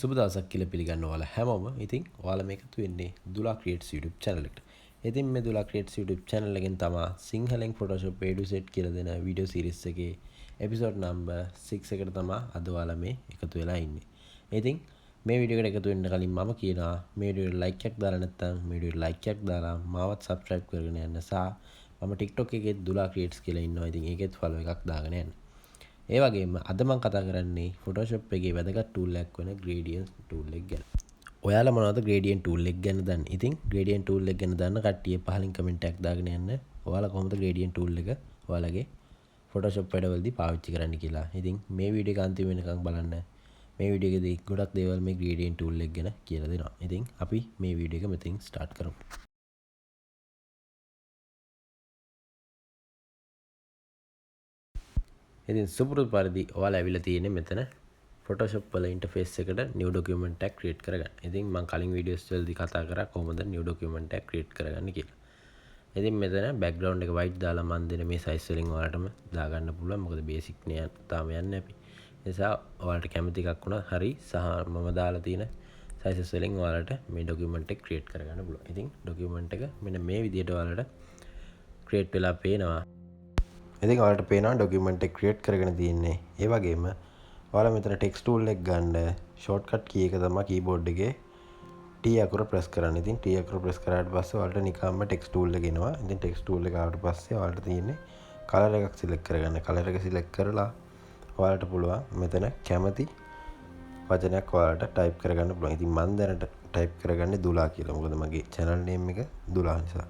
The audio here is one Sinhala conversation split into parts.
සුබ දවසක් කියලා පිළිගන්න ඔයාලා හැමෝම. ඉතින් ඔයාලා මේකතු වෙන්නේ දුලා ක්‍රියේට්ස් YouTube channel එකට. ඉතින් මේ දුලා ක්‍රියේට්ස් YouTube channel එකෙන් තමයි සිංහලෙන් Photoshop A to Z කියලා දෙන වීඩියෝ සීරීස් එකේ episode number 6 එකට තමයි අද ඔයාලා මේ එකතු වෙලා ඉන්නේ. ඉතින් මේ වීඩියෝ එකට එකතු වෙන්න කලින් මම කියනවා මේ වීඩියෝට like එකක් දාලා නැත්නම් මේ වීඩියෝට like එකක් දාලා මාවත් subscribe කරගෙන යන්න සහ මම TikTok එකේ දුලා ක්‍රියේට්ස් කියලා ඉන්නවා. ඉතින් ඒකෙත් follow එකක් දාගෙන යන්න. ඒ වගේම අද මම කතා කරන්නේ Photoshop එකේ වැදගත් tool එකක් වෙන gradient tool එක ගැන. ඔයාලා මොනවද gradient tool එක ගැන දන්නේ? ඉතින් gradient tool එක ගැන දන්න කට්ටිය පහලින් comment එකක් දාගෙන යන්න. ඔයාලා කොහොමද gradient tool එක ඔයාලගේ Photoshop වැඩවලදී පාවිච්චි කරන්න කියලා. ඉතින් මේ වීඩියෝ එක අන්තිම වෙනකන් බලන්න. මේ වීඩියෝ එකේදී ගොඩක් දේවල් මේ gradient tool එක ගැන කියලා දෙනවා. ඉතින් අපි මේ වීඩියෝ එක මෙතනින් start කරමු. ඉතින් සුපුරුදු පරිදි ඔයාලා ඇවිල්ලා තියෙන්නේ මෙතන Photoshop වල ඉන්ටර්ෆේස් එකට new document එකක් create කරගන්න. ඉතින් මම කලින් වීඩියෝස් වලදී කතා කරා කොහොමද new document එකක් create කරගන්නේ කියලා. ඉතින් මෙතන background එක white දාලා මම දෙන මේ size වලින් ඔයාලටම දාගන්න පුළුවන්. මොකද basic නේ තාම යන්නේ අපි. ඒ නිසා ඔයාලට කැමති එකක් වුණා හරි සහ මම දාලා තියෙන sizes වලින් ඔයාලට මේ document එක create කරගන්න පුළුවන්. ඉතින් document එක මෙන්න මේ විදිහට ඔයාලට create වෙලා පේනවා. ඉතින් ඔයාලට පේනවා document එක create කරගෙන තියෙන්නේ. ඒ වගේම ඔයාලා මෙතන text tool එක ගන්න shortcut key එක තමයි keyboard එකේ T අකුර press කරන්න. ඉතින් T අකුර press කරාට පස්සේ ඔයාලට නිකම්ම text tool එක එනවා. ඉතින් text tool එක ආවට පස්සේ ඔයාලට තියෙන්නේ color එකක් select කරගන්න. color එක select කරලා ඔයාලට පුළුවන් මෙතන කැමති වචනයක් ඔයාලට type කරගන්න පුළුවන්. ඉතින් මම දැනට type කරගන්නේ දුලා කියලා. මොකද මගේ channel name එක දුලා නිසා.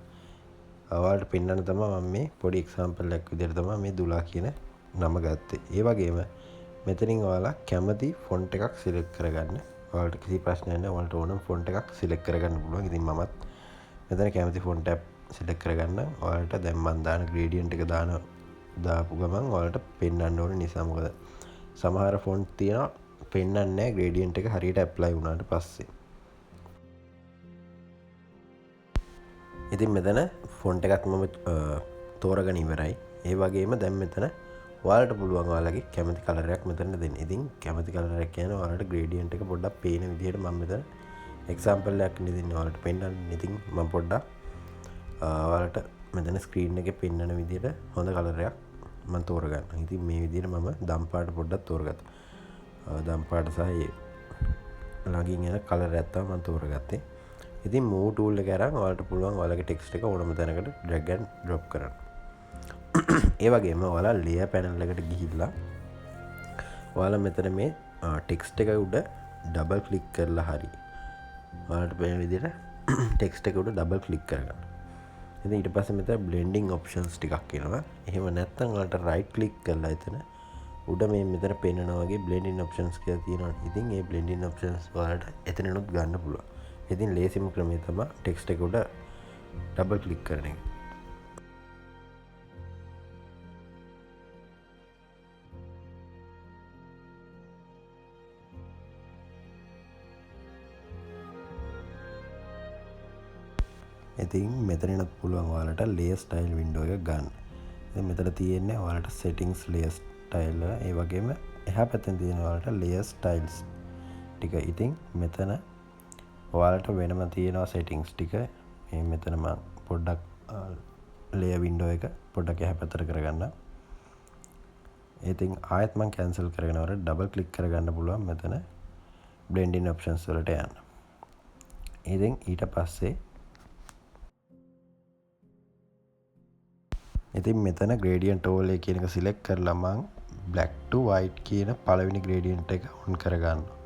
ඔයාලට පෙන්වන්න තමයි මම මේ පොඩි example එකක් විදිහට තමයි මේ දුලා කියන නම ගත්තේ. ඒ වගේම මෙතනින් ඔයාලා කැමති font එකක් select කරගන්න. ඔයාලට කිසි ප්‍රශ්නයක් නැහැ. ඔයාලට ඕනම font එකක් select කරගන්න පුළුවන්. ඉතින් මමත් මෙතන කැමති font එකක් select කරගන්න. ඔයාලට දැන් මම දාන gradient එක දාපු ගමන් ඔයාලට පෙන්වන්න ඕන නිසා මොකද සමහර font තියෙනවා පෙන්වන්නේ නැහැ gradient එක හරියට apply වුණාට පස්සේ. ඉතින් මෙතන ෆොන්ට් එකක් මම තෝරගෙන ඉවරයි. ඒ වගේම දැන් මෙතන ඔයාලට පුළුවන් ඔයාලගේ කැමති කලර් එකක් මෙතන දෙන්න. ඉතින් කැමති කලර් එක කියන්නේ ඔයාලට gradient එක පොඩ්ඩක් පේන විදිහට මම මෙතන example එකක් දෙන්න ඔයාලට පෙන්නන්න. ඉතින් මම පොඩ්ඩක් ඔයාලට මෙතන screen එකේ පෙන්නන විදිහට හොඳ කලර් එකක් මම තෝරගන්නවා. ඉතින් මේ විදිහට මම දම් පාට පොඩ්ඩක් තෝරගත්තා. දම් පාට සහ ළඟින් යන කලර් එකක් තමයි මම තෝරගත්තේ. ඉතින් move tool එක අරන් ඔයාලට පුළුවන් ඔයාලගේ text එක ඕනම තැනකට drag and drop කරන්න. ඒ වගේම ඔයාලා layer panel එකට ගිහිල්ලා ඔයාලා මෙතන මේ text එක උඩ double click කරලා හරි ඔයාලට මේ විදිහට text එක උඩ double click කරගන්න. ඉතින් ඊට පස්සේ මෙතන blending options ටිකක් එනවා. එහෙම නැත්නම් ඔයාලට right click කරලා එතන උඩ මේ මෙතන පේනවා වගේ blending options කියලා තියෙනවා. ඉතින් මේ blending options ඔයාලට එතනනොත් ගන්න පුළුවන්. ඉතින් ලේසිම ක්‍රමය තමයි ටෙක්ස්ට් එක උඩ ඩබල් ක්ලික් කරන එක. ඉතින් මෙතනනත් පුළුවන් ඔයාලට layer style window එක ගන්න. ඉතින් මෙතන තියෙන්නේ ඔයාලට settings layer style ඒ වගේම එහා පැත්තෙන් තියෙන ඔයාලට layer styles ටික. ඉතින් මෙතන ඔයාලට වෙනම තියෙනවා settings ටික. මේ මෙතන මම පොඩ්ඩක් layer window එක පොඩ්ඩක් එහා පැත්තට කරගන්න. ඉතින් ආයෙත් මම cancel කරගෙන වරට double click කරගන්න පුළුවන් මෙතන blending options වලට යන්න. ඉතින් ඊට පස්සේ ඉතින් මෙතන gradient overlay කියන එක select කරලා මම black to white කියන පළවෙනි gradient එක on කරගන්නවා.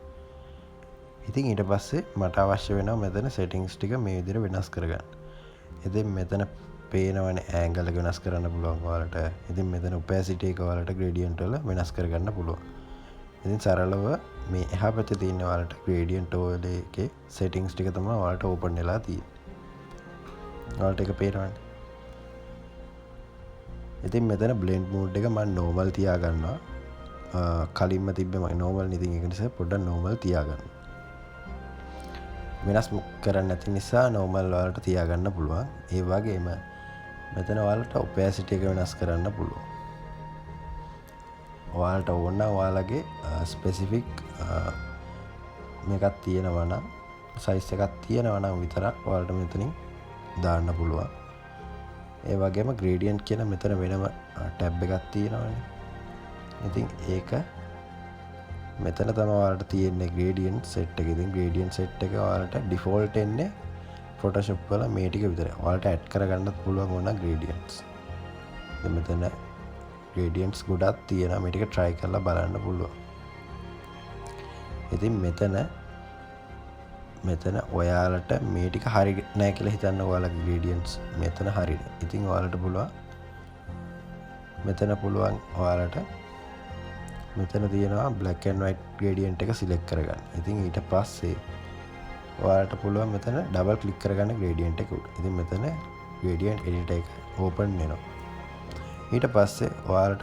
ඉතින් ඊට පස්සේ මට අවශ්‍ය වෙනවා මෙතන settings ටික මේ විදිහට වෙනස් කරගන්න. ඉතින් මෙතන පේනවනේ angle එක වෙනස් කරන්න පුළුවන් ඔයාලට. ඉතින් මෙතන opacity එක ඔයාලට gradient වල වෙනස් කරගන්න පුළුවන්. ඉතින් සරලව මේ එහා පැත්තේ තියෙන ඔයාලට gradient overlay එකේ settings ටික තමයි ඔයාලට open වෙලා තියෙන්නේ. ඔයාලට ඒක පේනවනේ. ඉතින් මෙතන blend mode එක මම normal තියා ගන්නවා. කලින්ම තිබ්බේ මම normal ඉතින් ඒක නිසා පොඩ්ඩක් normal තියා ගන්නවා. වෙනස් කරන්න නැති නිසා normal වලට තියාගන්න පුළුවන්. ඒ වගේම මෙතන ඔයාලට opacity එක වෙනස් කරන්න පුළුවන්. ඔයාලට ඕන නම් ඔයාලගේ specific මේකක් තියෙනවා නම් සයිස් එකක් තියෙනවා නම් විතරක් ඔයාලට මෙතනින් දාන්න පුළුවන්. ඒ වගේම gradient කියන මෙතන වෙනම ටැබ් එකක් තියෙනවානේ. ඉතින් ඒක මෙතන තමයි ඔයාලට තියෙන්නේ gradient set එක. ඉතින් gradient set එක ඔයාලට default එන්නේ Photoshop වල මේ ටික විතරයි. ඔයාලට add කරගන්නත් පුළුවන් ඕන gradients. ඉතින් මෙතන gradients ගොඩක් තියෙනවා. මේ ටික try කරලා බලන්න පුළුවන්. ඉතින් මෙතන ඔයාලට මේ ටික හරි නෑ කියලා හිතන්න ඔයාලගේ gradients මෙතන හරිද. ඉතින් ඔයාලට පුළුවන් මෙතන පුළුවන් ඔයාලට මෙතන තියෙනවා black and white gradient එක select කරගන්න. ඉතින් ඊට පස්සේ ඔයාලට පුළුවන් මෙතන double click කරගන්න gradient එක උඩ. ඉතින් මෙතන gradient editor එක open වෙනවා. ඊට පස්සේ ඔයාලට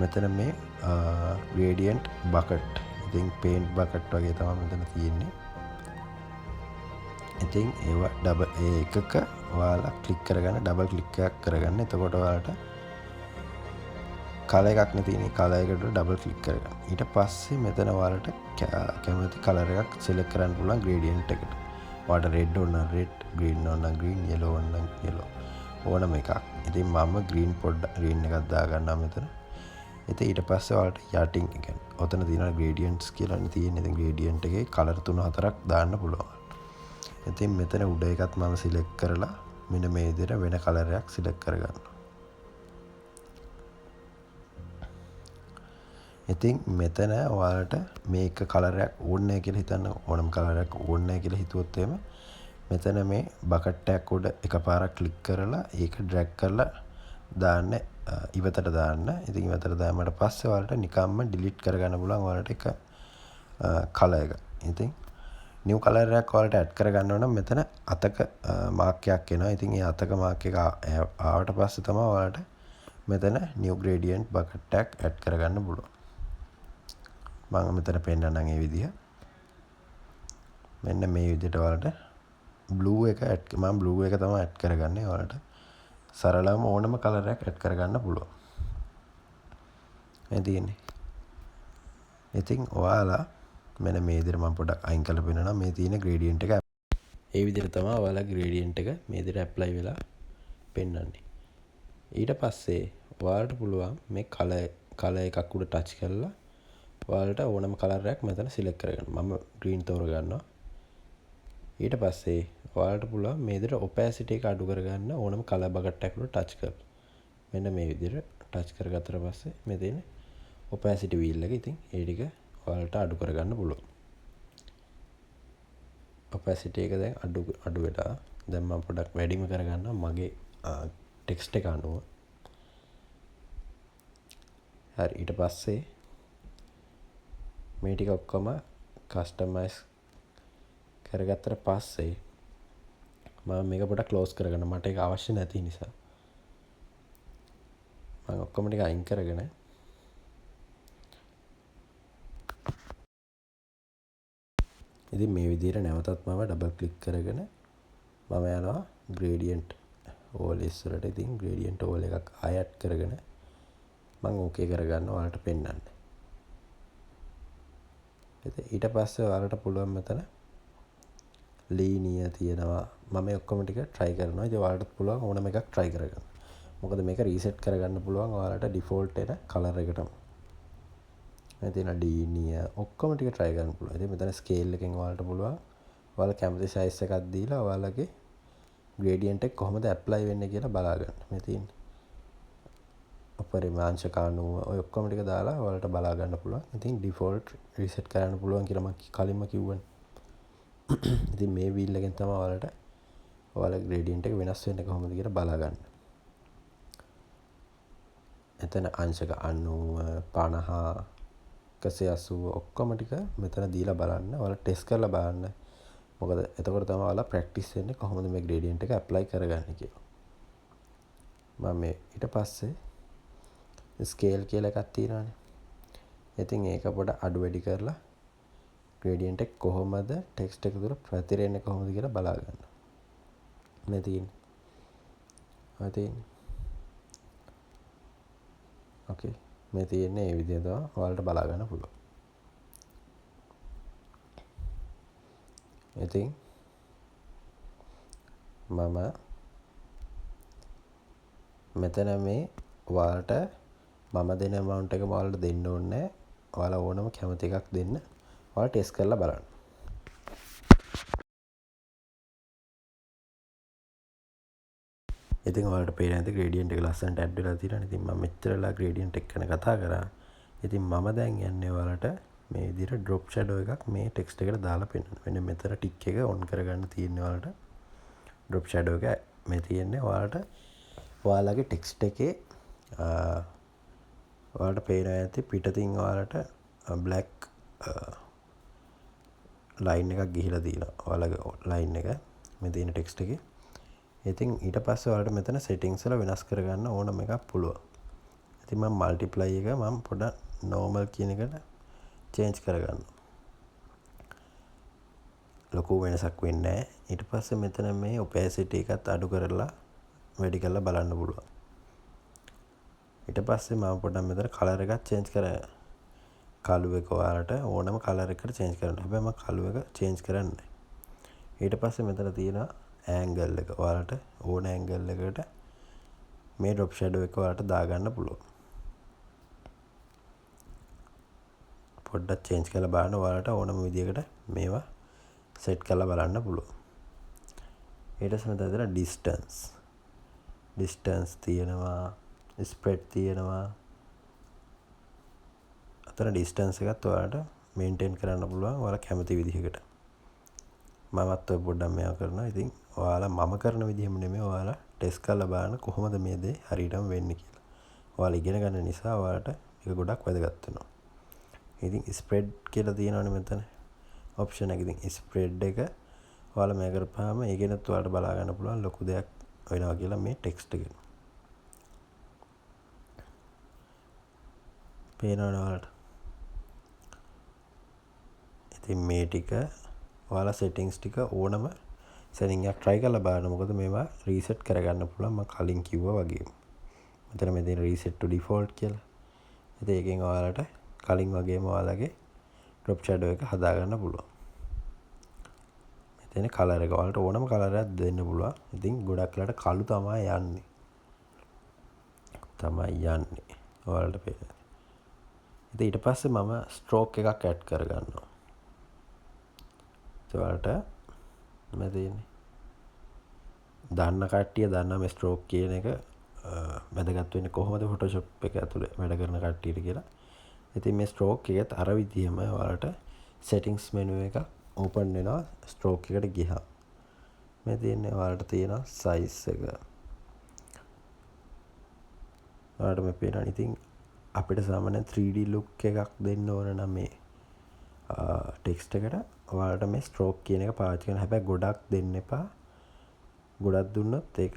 මෙතන මේ gradient bucket. ඉතින් paint bucket වගේ තමයි මෙතන තියෙන්නේ. ඉතින් ඒවා double එකක ඔයාලා click කරගන්න double click එකක් කරගන්න. එතකොට ඔයාලට කලර් එකක් නේ තියෙන්නේ. කලර් එකට ඩබල් ක්ලික් කරගන්න. ඊට පස්සේ මෙතන ඔයාලට කැමති කලර් එකක් සිලෙක්ට් කරන්න පුළුවන් gradient එකට. ඔයාලට red ඕන නම් red, green ඕන නම් green, yellow ඕන නම් yellow. ඕනම එකක්. ඉතින් මම green එකක් දාගන්නවා මෙතන. ඉතින් ඊට පස්සේ ඔයාලට යටින් කියන්නේ ඔතන තියෙනවා gradients කියලා තියෙන්නේ. ඉතින් gradient එකේ කලර් 3-4ක් දාන්න පුළුවන්. ඉතින් මෙතන උඩ එකත් මම සිලෙක්ට් කරලා මෙන්න මේ විදිහට වෙන කලර් එකක් සිලෙක්ට් කරගන්නවා. ඉතින් මෙතන ඔයාලට මේක කලරයක් ඕනේ නැහැ කියලා හිතන්න ඕනම කලරයක් ඕනේ නැහැ කියලා හිතුවොත් එහෙම මෙතන මේ බකට් එකක් උඩ එකපාරක් ක්ලික් කරලා ඒක ඩ්‍රැග් කරලා දාන්න ඉවතට දාන්න. ඉතින් ඉවතට දාමට පස්සේ ඔයාලට නිකම්ම ඩිලීට් කරගන්න පුළුවන් ඔයාලට එක කලර් එක. ඉතින් නිව් කලර් එකක් ඔයාලට ඇඩ් කරගන්න ඕන නම් මෙතන අතක මාක් එකක් එනවා. ඉතින් ඒ අතක මාක් එක ආවට පස්සේ තමයි ඔයාලට මෙතන new gradient bucket එකක් ඇඩ් කරගන්න පුළුවන්. මම මෙතන පෙන්නන්නම් ඒ විදිහ. මෙන්න මේ විදිහට ඔයාලට blue එක මම blue එක තමයි ඇඩ් කරගන්නේ. ඔයාලට සරලවම ඕනම කලර් එකක් ඇඩ් කරගන්න පුළුවන්. මේ තියෙන්නේ. ඉතින් ඔයාලා මෙන්න මේ විදිහට මම පොඩ්ඩක් අයින් කරලා පෙන්නනවා. මේ තියෙන gradient එක. ඒ විදිහට තමයි ඔයාලා gradient එක මේ විදිහට apply වෙලා පෙන්නන්නේ. ඊට පස්සේ ඔයාලට පුළුවන් මේ කලර් එකක් උඩ ටච් කරලා ඔයාලට ඕනම කලර් එකක් මෙතන සිලෙක්ට් කරගන්න. මම green තෝරගන්නවා. ඊට පස්සේ ඔයාලට පුළුවන් මේ විදිහට opacity එක අඩු කරගන්න ඕනම කලර් බකට් එකකට ටච් කරලා. මෙන්න මේ විදිහට ටච් කරගත්තට පස්සේ මේ තියෙන opacity wheel එක ඉතින් ඒ ටික ඔයාලට අඩු කරගන්න පුළුවන්. opacity එක දැන් අඩු වෙලා දැන් මම පොඩ්ඩක් වැඩිම කරගන්නවා මගේ text එක අනුව. හරි ඊට පස්සේ මේ ටික ඔක්කොම කස්ටමයිස් කරගත්තට පස්සේ මම මේක පොඩ්ඩක් ක්ලෝස් කරගන්න. මට ඒක අවශ්‍ය නැති නිසා මම ඔක්කොම ටික අයින් කරගෙන ඉතින් මේ විදිහට නැවතත් මම ඩබල් ක්ලික් කරගෙන මම යනවා gradient overlays වලට. ඉතින් gradient overlay එකක් ආයෙ ඇඩ් කරගෙන මම ඕකේ කරගන්න ඔයාලට පෙන්නන්න. ඊට පස්සේ ඔයාලට පුළුවන් මෙතන linear තියෙනවා. මම මේ ඔක්කොම ටික try කරනවා. ඉතින් ඔයාලට පුළුවන් ඕනම එකක් try කරගන්න. මොකද මේක reset කරගන්න පුළුවන් ඔයාලට default එන color එකටම. මේ තියෙන linear ඔක්කොම ටික try කරන්න පුළුවන්. ඉතින් මෙතන scale එකෙන් ඔයාලට පුළුවන් ඔයාලා කැමති size එකක් දීලා ඔයාලගේ gradient එක කොහොමද apply වෙන්නේ කියලා බලා ගන්න. මේ තියෙන්නේ පරිමාංශක අණුව ඔය ඔක්කොම ටික දාලා ඔයාලට බලා ගන්න පුළුවන්. ඉතින් default reset කරන්න පුළුවන් කියලා මම කලින්ම කිව්වනේ. ඉතින් මේ wheel එකෙන් තමයි ඔයාලගේ gradient එක වෙනස් වෙන්නේ කොහොමද කියලා බලා ගන්න. එතන අංශක 90 50 180 ඔක්කොම ටික මෙතන දීලා බලන්න. ඔයාලා ටෙස්ට් කරලා බලන්න. මොකද එතකොට තමයි ඔයාලා ප්‍රැක්ටිස් වෙන්නේ කොහොමද මේ gradient එක apply කරගන්නේ කියලා. මම මේ ඊට පස්සේ scale කියලා එකක් තියෙනවානේ. ඉතින් ඒක පොඩ අඩු වැඩි කරලා gradient එක කොහොමද text එක තුර පැතිරෙන්නේ කොහොමද කියලා බලා ගන්න. මේ තියෙන්නේ. ඕකේ. මේ තියෙන්නේ මේ විදිහට තමයි ඔයාලට බලා ගන්න පුළුවන්. ඉතින් මම මෙතන මේ ඔයාලට මම දෙන amount එක ඔයාලට දෙන්න ඕනේ. ඔයාලා ඕනම කැමති එකක් දෙන්න. ඔයාලා ටෙස්ට් කරලා බලන්න. ඉතින් ඔයාලට පේන ඇති gradient එක ලස්සනට add වෙලා තියෙනවා. ඉතින් මම මෙච්චරලා gradient එක ගැන කතා කරා. ඉතින් මම දැන් යන්නේ ඔයාලට මේ විදිහට drop shadow එකක් මේ text එකට දාලා පෙන්නන්න. මෙන්න මෙතන tick එක on කරගන්න තියෙන්නේ ඔයාලට. drop shadow එක මේ තියෙන්නේ ඔයාලට ඔයාලගේ text එකේ ඔයාලට පේනවා ඇති පිටතින් ඔයාලට black line එකක් ගිහිලා තියෙනවා. ඔයාලගේ line එක මේ තියෙන text එකේ. ඉතින් ඊට පස්සේ ඔයාලට මෙතන settings වල වෙනස් කරගන්න ඕනම එකක් පුළුවන්. ඉතින් මම multiply එක මම පොඩ්ඩක් normal කියන එකට change කරගන්නවා. ලොකු වෙනසක් වෙන්නේ නැහැ. ඊට පස්සේ මෙතන මේ opacity එකත් අඩු කරලා වැඩි කරලා බලන්න පුළුවන්. ඊට පස්සේ මම පොඩ්ඩක් මෙතන color එකත් change කරා. කළු එක ඔයාලට ඕනම color එකකට change කරන්න. හැබැයි මම කළු එක change කරන්නේ නැහැ. ඊට පස්සේ මෙතන තියෙනවා angle එක. ඔයාලට ඕන angle එකකට මේ drop shadow එක ඔයාලට දාගන්න පුළුවන්. පොඩ්ඩක් change කරලා බලන්න ඔයාලට ඕනම විදිහකට මේවා set කරලා බලන්න පුළුවන්. ඊට පස්සේ මෙතන තියෙන distance තියෙනවා, spread තියෙනවා. අතන distance එකත් ඔයාලට maintain කරන්න පුළුවන් ඔයාලා කැමති විදිහකට. මමත් ඔය පොඩ්ඩක් මේවා කරනවා. ඉතින් ඔයාලා මම කරන විදිහම නෙමෙයි ඔයාලා ටෙස්ට් කරලා බලන්න කොහොමද මේ දේ හරියටම වෙන්නේ කියලා. ඔයාලා ඉගෙන ගන්න නිසා ඔයාලට ඒක ගොඩක් වැදගත් වෙනවා. ඉතින් spread කියලා තියෙනවනේ මෙතන option එක. ඉතින් spread එක ඔයාලා මේ කරපුවාම ඒකෙනත් ඔයාලට බලා ගන්න පුළුවන් ලොකු දෙයක් වෙනවා කියලා මේ text එකෙන්. පේනවනේ ඔයාලට. ඉතින් මේ ටික ඔයාලා settings ටික ඕනම setting එකක් try කරලා බලන්න. මොකද මේවා reset කරගන්න පුළුවන් මම කලින් කිව්වා වගේ. මෙතන මේ තියෙන reset to default කියලා. ඉතින් ඒකෙන් ඔයාලට කලින් වගේම ඔයාලගේ drop shadow එක හදාගන්න පුළුවන්. මෙතන color එක ඔයාලට ඕනම color එකක් දෙන්න පුළුවන්. ඉතින් ගොඩක් වෙලාට කළු තමයි යන්නේ. ඔයාලට පේනවා. ඉතින් ඊට පස්සේ මම stroke එකක් add කරගන්නවා. ඔයාලට මේ තියෙන්නේ දන්න කට්ටිය දන්නා මේ stroke කියන එක වැදගත් වෙන්නේ කොහොමද Photoshop එක ඇතුලේ වැඩ කරන කට්ටියට කියලා. ඉතින් මේ stroke එකත් අර විදිහම ඔයාලට settings menu එක open වෙනවා stroke එකට ගියහම. මේ තියෙන්නේ ඔයාලට තියෙන size එක. ඔයාලට මේ පේනවා. ඉතින් අපිට සාමාන්‍යයෙන් 3D look එකක් දෙන්න ඕන නම් මේ text එකට ඔයාලට මේ stroke කියන එක පාවිච්චි කරන්න. හැබැයි ගොඩක් දෙන්න එපා. ගොඩක් දුන්නොත් ඒක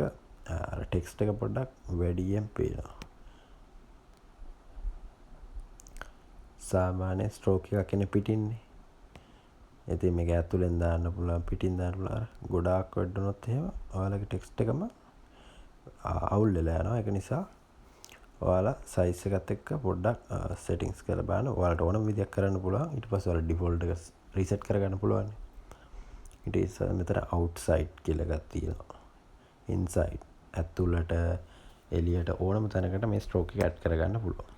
අර text එක පොඩ්ඩක් වැඩියෙන් පේනවා. සාමාන්‍ය stroke එකක් කියන්නේ පිටින්නේ. ඉතින් මේක ඇතුලෙන් දාන්න පුළුවන් පිටින් දාන්න පුළුවන්. ගොඩාක් වැඩුණොත් එහෙම ඔයාලගේ text එකම අවුල් වෙලා යනවා. ඒක නිසා ඔයාලා size එකත් එක්ක පොඩ්ඩක් settings කරලා බලන්න. ඔයාලට ඕනම විදියක් කරන්න පුළුවන්. ඊට පස්සේ ඔයාලා default එක reset කරගන්න පුළුවන්. ඊට පස්සේ මෙතන outside කියලා එකක් තියෙනවා. inside ඇතුළට එළියට ඕනම තැනකට මේ stroke එක add කරගන්න පුළුවන්.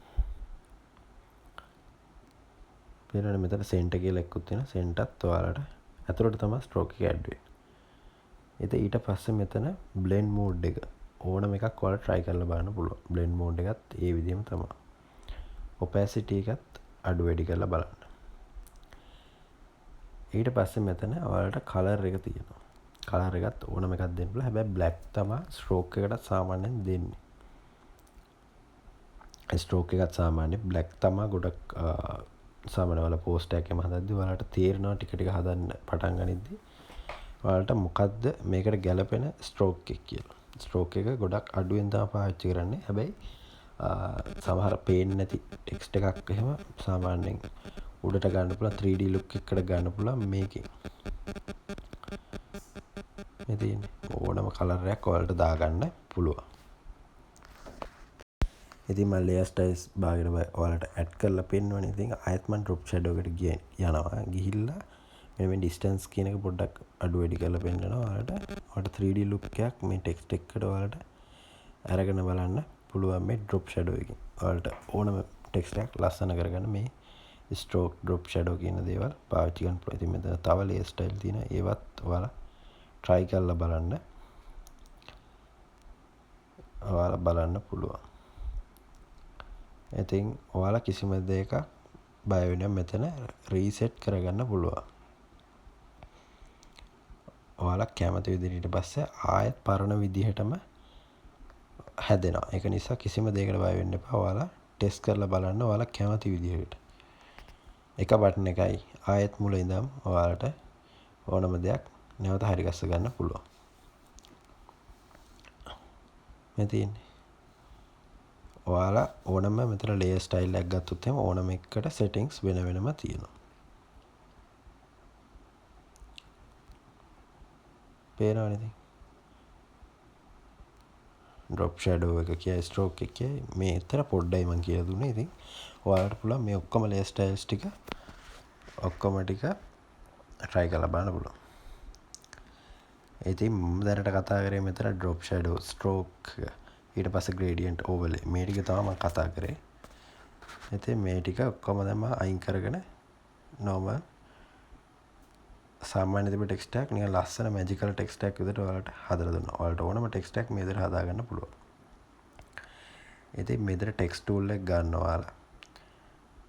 ඊළඟට මෙතන center කියලා එකක් තියෙනවා. centerත් ඔයාලට ඇතුළට තමයි stroke එක add වෙන්නේ. ඊට පස්සේ මෙතන blend mode එක ඕනම එකක් ඔයාලා try කරලා බලන්න පුළුවන්. blend mode එකත් ඒ විදිහම තමයි. opacity එකත් අඩු වැඩි කරලා බලන්න. ඊට පස්සේ මෙතන ඔයාලට color එක තියෙනවා. color එකත් ඕනම එකක් දෙන්න පුළුවන්. හැබැයි black තමයි stroke එකට සාමාන්‍යයෙන් දෙන්නේ. stroke එකත් සාමාන්‍යයෙන් black තමයි ගොඩක් සාමාන්‍ය වල post එකක් එම හදද්දී ඔයාලට තේරෙනවා ටික ටික හදන්න පටන් ගනිද්දී ඔයාලට මොකද්ද මේකට ගැලපෙන stroke එක කියලා. stroke එක ගොඩක් අඩුවෙන් තමයි පාවිච්චි කරන්නේ. හැබැයි සමහර පේන්නේ නැති text එකක් එහෙම සාමාන්‍යයෙන් උඩට ගන්න පුළුවන් 3D look එකකට ගන්න පුළුවන් මේකෙන්. මේ තියෙන්නේ ඕනම color එකක් ඔයාලට දාගන්න පුළුවන්. ඉතින් මම layer styles භාගයට ඔයාලට add කරලා පෙන්නවනේ. ඉතින් ආයෙත් මම drop shadow එකට යනවා. ගිහිල්ලා මෙන්න මේ distance කියන එක පොඩ්ඩක් අඩු වැඩි කරලා පෙන්නනවා ඔයාලට 3D look එකක් මේ text එකකට ඔයාලට අරගෙන බලන්න පුළුවන් මේ drop shadow එකකින්. ඔයාලට ඕනම text එකක් ලස්සන කරගන්න මේ stroke drop shadow කියන දේවල් පාවිච්චි කරන්න පුළුවන්. ඉතින් මෙතන තව layer style තියෙනවා. ඒවත් ඔයාලා try කරලා බලන්න. ඔයාලා බලන්න පුළුවන්. ඉතින් ඔයාලා කිසිම දෙයක බය වෙන්නේ මෙතන reset කරගන්න පුළුවන්. ඔයාලා කැමති විදිහට ඊට පස්සේ ආයෙත් පරණ විදිහටම හැදෙනවා. ඒක නිසා කිසිම දෙයකට බය වෙන්න එපා. ඔයාලා ටෙස්ට් කරලා බලන්න ඔයාලා කැමති විදිහට. එක බටන් එකයි ආයෙත් මුල ඉඳන් ඔයාලට ඕනම දෙයක් නැවත හරි ගස්ස ගන්න පුළුවන්. මේ තියෙන්නේ. ඔයාලා ඕනම මෙතන layer style එකක් ගත්තොත් එහෙම ඕනම එකකට settings වෙන වෙනම තියෙනවා. පේනවනේ ඉතින්. drop shadow එක කියයි stroke එක කියයි මේ විතර පොඩ්ඩයි මම කියලා දුන්නේ. ඉතින් ඔයාලට පුළුවන් මේ ඔක්කොම layer styles ටික ඔක්කොම ටික try කරලා බලන්න පුළුවන්. ඉතින් මම දැනට කතා කරේ මෙතන drop shadow stroke ඊට පස්සේ gradient overlay මේ ටික තමයි මම කතා කරේ. ඉතින් මේ ටික ඔක්කොම දැන් මම අයින් කරගෙන normal සාමාන්‍ය තිබෙන ටෙක්ස්ට් එකක් නිකන් ලස්සන මැජිකල් ටෙක්ස්ට් එකක් විදිහට ඔයාලට හදලා දුන්නා. ඔයාලට ඕනම ටෙක්ස්ට් එකක් මේ විදිහට හදා ගන්න පුළුවන්. ඉතින් මේ විදිහට ටෙක්ස්ට් ටූල් එක ගන්න ඔයාලා.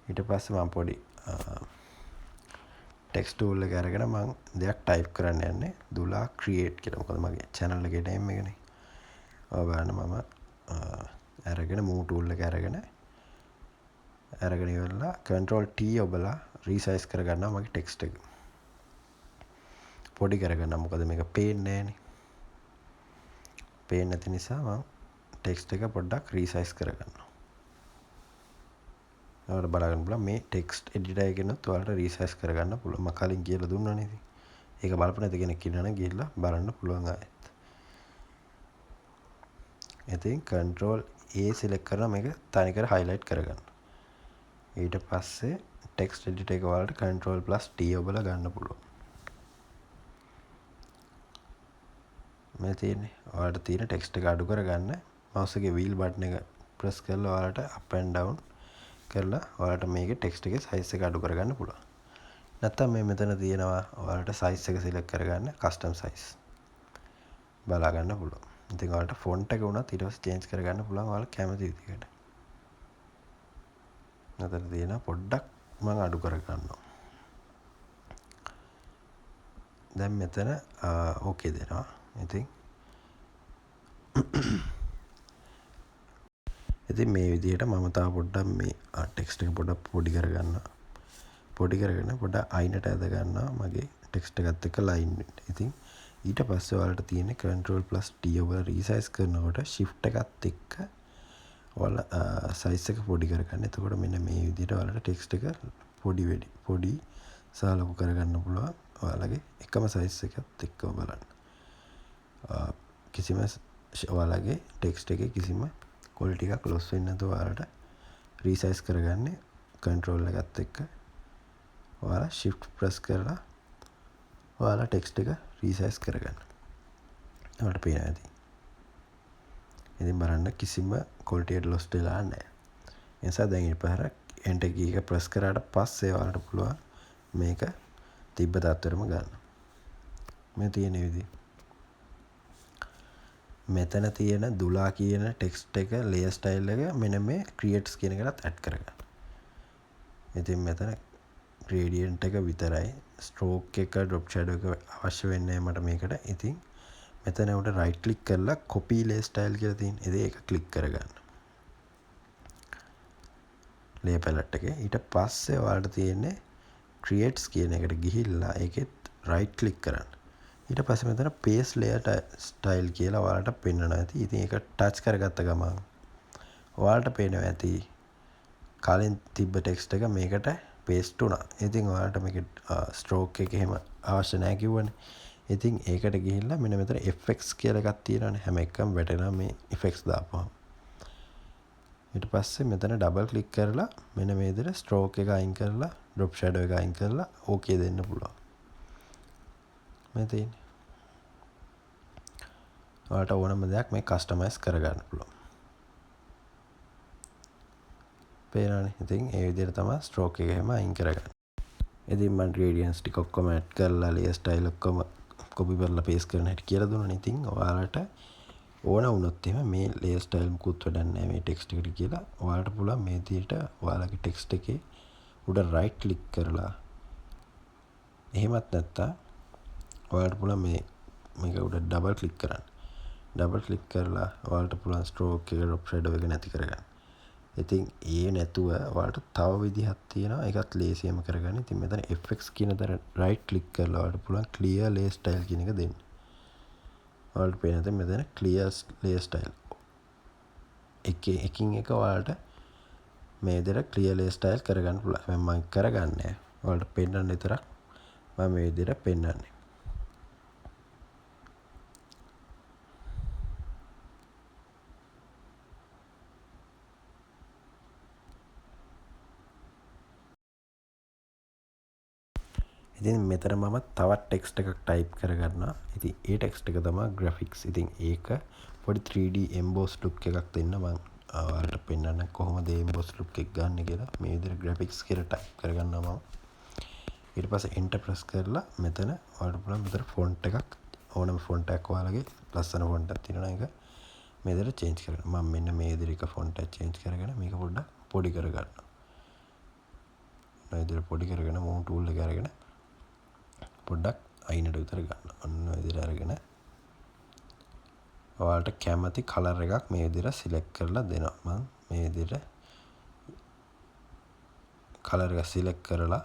ඊට පස්සේ මම පොඩි ටෙක්ස්ට් ටූල් එක අරගෙන මම දෙයක් ටයිප් කරන්න යන්නේ. දුලා ක්‍රියේට් කියලා. මොකද මගේ channel එකේ name එකනේ. ඔය බලන්න මම අරගෙන move tool එක අරගෙන ඉවරලා control T ඔබලා resize කරගන්නවා මගේ ටෙක්ස්ට් එක. පොඩි කරගන්න. මොකද මේක පේන්නේ නැහනේ. පේන්නේ නැති නිසා මම ටෙක්ස්ට් එක පොඩ්ඩක් resize කරගන්නවා. ඔයාලට බලන්න පුළුවන් මේ ටෙක්ස්ට් එඩිටර් එකෙනුත් ඔයාලට resize කරගන්න පුළුවන්. මම කලින් කියලා දුන්නානේ ඉතින්. ඒක බලපු නැති කෙනෙක් ඉන්නවනම් ගිහිල්ලා බලන්න පුළුවන් ආයෙත්. ඉතින් control A select කරලා මේක තනිකර highlight කරගන්න. ඊට පස්සේ text editor එක වලට control plus T ඔබලා ගන්න පුළුවන්. මේ තියෙන්නේ ඔයාලට තියෙන ටෙක්ස්ට් එක අඩු කරගන්න mouse එකේ wheel button එක press කරලා ඔයාලට up and down කරලා ඔයාලට මේකේ ටෙක්ස්ට් එකේ size එක අඩු කරගන්න පුළුවන්. නැත්නම් මේ මෙතන තියෙනවා ඔයාලට size එක select කරගන්න custom size බලා ගන්න පුළුවන්. ඉතින් ඔයාලට font එක උනත් ඊට පස්සේ change කරගන්න පුළුවන් ඔයාලා කැමති විදිහට. නැතර තියෙන පොඩ්ඩක් මම අඩු කරගන්නවා. දැන් මෙතන okay දෙනවා. ඉතින් මේ විදිහට මම තව පොඩ්ඩක් මේ ටෙක්ස්ට් එක පොඩ්ඩක් පොඩි කරගන්න. පොඩි කරගෙන පොඩ්ඩක් අයිනට ඇද ගන්නවා මගේ ටෙක්ස්ට් එකත් එක්ක ලයින් වෙන්න. ඉතින් ඊට පස්සේ ඔයාලට තියෙන්නේ control plus T ඔබලා resize කරනකොට shift එකත් එක්ක ඔයාලා size එක පොඩි කරගන්න. එතකොට මෙන්න මේ විදිහට ඔයාලට ටෙක්ස්ට් එක පොඩි සහ ලොකු කරගන්න පුළුවන්. ඔයාලගේ එකම size එකත් එක්ක බලන්න. කිසිම ඔයාලගේ ටෙක්ස්ට් එකේ කිසිම quality එකක් loss වෙන්නේ නැතුව ඔයාලට resize කරගන්නේ control එකත් එක්ක ඔයාලා shift press කරලා ඔයාලා ටෙක්ස්ට් එක resize කරගන්න. ඔයාලට පේනවා ඇති. ඉතින් බලන්න කිසිම quality එක loss වෙලා නැහැ. ඒ නිසා දැන් ඊපහර enter key එක press කරාට පස්සේ ඔයාලට පුළුවන් මේක තිබ්බ තත්ත්වෙටම ගන්න. මේ තියෙන විදිහ. මෙතන තියෙන දුලා කියන ටෙක්ස්ට් එක layer style එක මෙන්න මේ creates කියන එකටත් add කරගන්න. ඉතින් මෙතන gradient එක විතරයි stroke එක drop shadow එක අවශ්‍ය වෙන්නේ මට මේකට. ඉතින් මෙතන උඩ right click කරලා copy layer style කියලා තියෙන. ඉතින් ඒක click කරගන්න. layer palette එකේ ඊට පස්සේ ඔයාලට තියෙන්නේ creates කියන එකට ගිහිල්ලා ඒකෙත් right click කරන්න. ඊට පස්සේ මෙතන paste layer style කියලා ඔයාලට පෙන්වනවා ඇති. ඉතින් ඒක touch කරගත්ත ගමන් ඔයාලට පේනවා ඇති කලින් තිබ්බ text එක මේකට paste වුණා. ඉතින් ඔයාලට මේක stroke එක එහෙම අවශ්‍ය නැහැ කිව්වනේ. ඉතින් ඒකට ගිහිල්ලා මෙන්න මෙතන effects කියලා එකක් තියෙනවානේ. හැම එකම වැටෙනවා මේ effects දාපුවම. ඊට පස්සේ මෙතන double click කරලා මෙන්න මේ විදිහට stroke එක අයින් කරලා drop shadow එක අයින් කරලා okay දෙන්න පුළුවන්. මේ තියෙන්නේ. ඔයාලට ඕනම දෙයක් මේ කස්ටමයිස් කරගන්න පුළුවන්. පේනවනේ. ඉතින් ඒ විදිහට තමයි ස්ට්‍රෝක් එක එහෙම අයින් කරගන්නේ. ඉතින් මම ග්‍රේඩියන්ට්ස් ටික ඔක්කොම ඇඩ් කරලා ලේයර් ස්ටයිල් ඔක්කොම කොපි කරලා පේස්ට් කරන හැටි කියලා දුන්නා. ඉතින් ඔයාලට ඕන වුණොත් එහෙම මේ ලේයර් ස්ටයිල් මුකුත් වැඩක් නැහැ මේ ටෙක්ස්ට් එකට කියලා. ඔයාලට පුළුවන් මේ විදිහට ඔයාලගේ ටෙක්ස්ට් එකේ උඩ රයිට් ක්ලික් කරලා එහෙමත් නැත්නම් ඔයාලට පුළුවන් මේක උඩ ඩබල් ක්ලික් කරන්න. ඩබල් ක්ලික් කරලා ඔයාලට පුළුවන් ස්ට්‍රෝක් එක ඩ්‍රොප් ෂැඩෝ එක නැති කරගන්න. ඉතින් ඒ නැතුව ඔයාලට තව විදිහක් තියෙනවා. ඒකත් ලේසියම කරගන්න. ඉතින් මෙතන FX කියන තැන රයිට් ක්ලික් කරලා ඔයාලට පුළුවන් clear layer style කියන එක දෙන්න. ඔයාලට පේනවා මෙතන clear layer style. එකින් එක ඔයාලට මේ විදිහට clear layer style කරගන්න පුළුවන්. මම කරගන්නේ. ඔයාලට පෙන්නන්න විතරක් මම මේ විදිහට පෙන්නන්නේ. ඉතින් මෙතන මම තවත් ටෙක්ස්ට් එකක් ටයිප් කරගන්නවා. ඉතින් ඒ ටෙක්ස්ට් එක තමයි graphics. ඉතින් ඒක පොඩි 3D emboss look එකක් දෙන්න මම ඔයාලට පෙන්නන්න කොහොමද emboss look එක ගන්න කියලා. මේ විදිහට graphics කියලා ටයිප් කරගන්නවා මම. ඊට පස්සේ enter press කරලා මෙතන ඔයාලට පුළුවන් මෙතන font එකක් ඕනම font එකක් ඔයාලගේ ලස්සන font එකක් තියෙනවා ඒක මේ විදිහට change කරගන්න. මම මෙන්න මේ විදිහට font එක change කරගෙන මේක පොඩ්ඩක් පොඩි කරගන්නවා. මේ විදිහට පොඩි කරගෙන move tool එක අරගෙන පොඩ්ඩක් අයිනට විතර ගන්න. ඔන්න ඔය විදිහට අරගෙන ඔයාලට කැමති කලර් එකක් මේ විදිහට සිලෙක්ට් කරලා දෙනවා. මම මේ විදිහට කලර් එක සිලෙක්ට් කරලා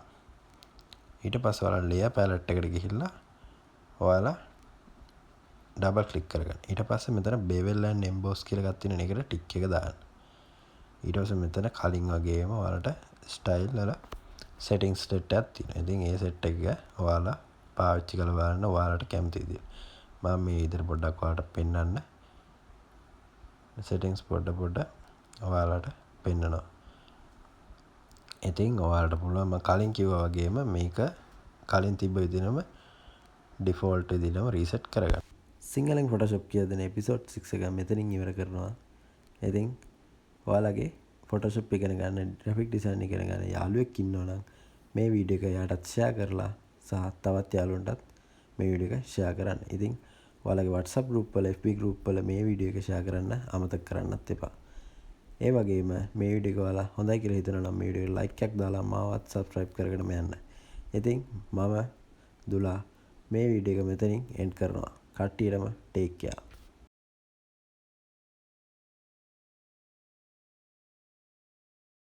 ඊට පස්සේ ඔයාලා layer palette එකට ගිහිල්ලා ඔයාලා ඩබල් ක්ලික් කරගන්න. ඊට පස්සේ මෙතන bevel and emboss කියලා එකක් තියෙන එකට ටික් එක දාන්න. ඊට පස්සේ මෙතන කලින් වගේම ඔයාලට style වල settings set එකක් තියෙනවා. ඉතින් ඒ set එක ඔයාලා පාවිච්චි කරලා බලන්න ඔයාලට කැමති විදියට. මම මේ විදිහට පොඩ්ඩක් ඔයාලට පෙන්නන්න. settings පොඩ ඔයාලට පෙන්නනවා. ඉතින් ඔයාලට පුළුවන් මම කලින් කිව්වා වගේම මේක කලින් තිබ්බ විදිහම default විදිහටම reset කරගන්න. සිංහලෙන් Photoshop කියලා දෙන episode 6 එක මෙතනින් ඉවර කරනවා. ඉතින් ඔයාලගේ Photoshop ඉගෙන ගන්න graphic design ඉගෙන ගන්න යාළුවෙක් ඉන්නවා නම් මේ වීඩියෝ එක එයාටත් share කරලා සහ තවත් යාළුවන්ටත් මේ වීඩියෝ එක share කරන්න. ඉතින් ඔයාලගේ WhatsApp group වල FB group වල මේ වීඩියෝ එක share කරන්න අමතක කරන්නත් එපා. ඒ වගේම මේ වීඩියෝ එක ඔයාලා හොඳයි කියලා හිතනවා නම් මේ වීඩියෝ එකට like එකක් දාලා මාවත් subscribe කරගෙනම යන්න. ඉතින් මම දුලා මේ වීඩියෝ එක මෙතනින් end කරනවා. කට්ටියටම take care.